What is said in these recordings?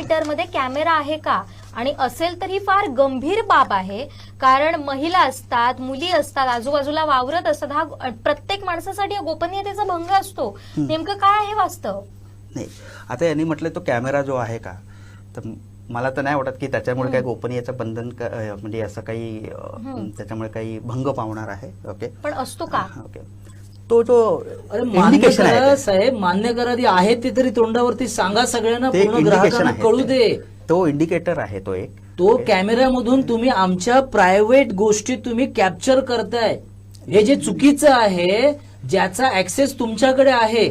मीटरमध्ये कॅमेरा आहे का, आणि असेल तर ही फार गंभीर बाब आहे. कारण महिला असतात, मुली असतात, आजूबाजूला वावरत असतात. हा प्रत्येक माणसासाठी गोपनीयतेचा भंग असतो. नेमकं काय आहे वास्तव? नाही, आता यांनी म्हटलं तो कॅमेरा जो आहे का, तर मला तर नाही वाटत की त्याच्यामुळे काही गोपनीयतेचं बंधन म्हणजे असं काही त्याच्यामुळे काही भंग पावणार आहे. ओके, पण असतो का? ओके, तो जो इंडिकेशन आहे साहेब, मान्य करा ती आहे ती तरी तोंडावरती सांगा सगळ्यांना, पूर्ण ग्राहकांना कळू दे. तो इंडिकेटर आहे तो एक. तो कॅमेऱ्यामधून तुम्ही आमच्या प्रायव्हेट गोष्टी तुम्ही कॅप्चर करताय. हे जे चुकीचं आहे, ज्याचा ऍक्सेस तुमच्याकडे आहे,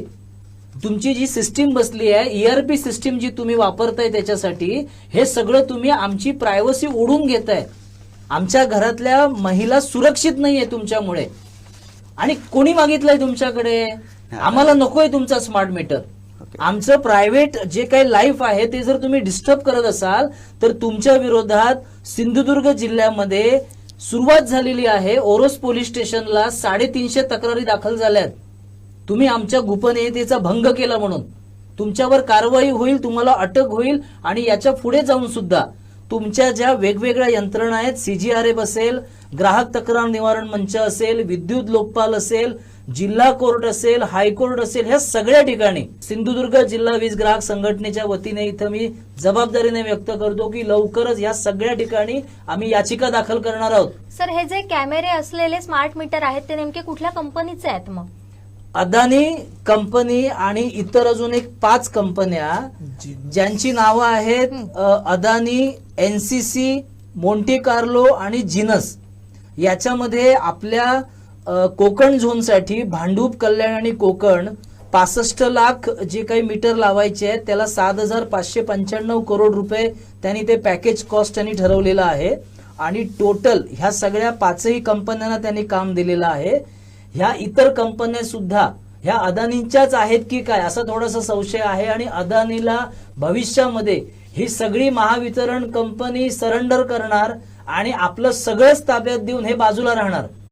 तुमची जी सिस्टीम बसली आहे, ERP सिस्टीम जी तुम्ही वापरताय त्याच्यासाठी, हे सगळं तुम्ही आमची प्रायव्हसी ओढून घेताय. आमच्या घरातल्या महिला सुरक्षित नाहीये तुमच्यामुळे. आणि कोणी मागितलंय तुमच्याकडे? आम्हाला नकोय तुमचा स्मार्ट मीटर. आमचं प्रायव्हेट जे काही लाईफ आहे ते जर तुम्ही डिस्टर्ब करत असाल तर तुमच्या विरोधात सिंधुदुर्ग जिल्ह्यामध्ये सुरुवात झालेली आहे. ओरोस पोलीस स्टेशनला 350 तक्रारी दाखल झाल्यात. तुम्ही आमच्या गोपनीयतेचा भंग केला म्हणून तुमच्यावर कारवाई होईल, तुम्हाला अटक होईल. आणि याच्या पुढे जाऊन सुद्धा तुमच्या ज्या वेगवेगळ्या यंत्रणा आहेत, CGRF असेल, ग्राहक तक्रार निवारण मंच असेल, विद्युत लोकपाल असेल, जिल्हा कोर्ट असेल, हायकोर्ट असेल, ह्या सगळ्या ठिकाणी सिंधुदुर्ग जिल्हा वीज ग्राहक संघटनेच्या वतीने इथं मी जबाबदारीने व्यक्त करतो की लवकरच या सगळ्या ठिकाणी आम्ही याचिका दाखल करणार आहोत. सर, हे जे कॅमेरे असलेले स्मार्ट मीटर आहेत ते नेमके कुठल्या कंपनीचे आहेत मग? अदानी कंपनी आणि इतर अजून एक 5 कंपन्या ज्यांची नावं आहेत अदानी, NCC, मोंटे कार्लो आणि जिनस. याच्यामध्ये आपल्या कोकण झोनसाठी भांडूप, कल्याण आणि कोकण 65 लाख जे काही मीटर लावायचे आहेत त्याला 7,595 करोड रुपये त्यांनी ते पॅकेज कॉस्ट त्यांनी ठरवलेलं आहे. आणि टोटल ह्या सगळ्या 5ही कंपन्यांना त्यांनी काम दिलेलं आहे. ह्या इतर कंपन्या सुद्धा ह्या अदानींच्याच आहेत की काय असा थोडासा संशय आहे. आणि अदानीला भविष्यामध्ये ही सगळी महावितरण कंपनी सरेंडर करणार आणि आपलं सगळंच ताब्यात देऊन हे बाजूला राहणार.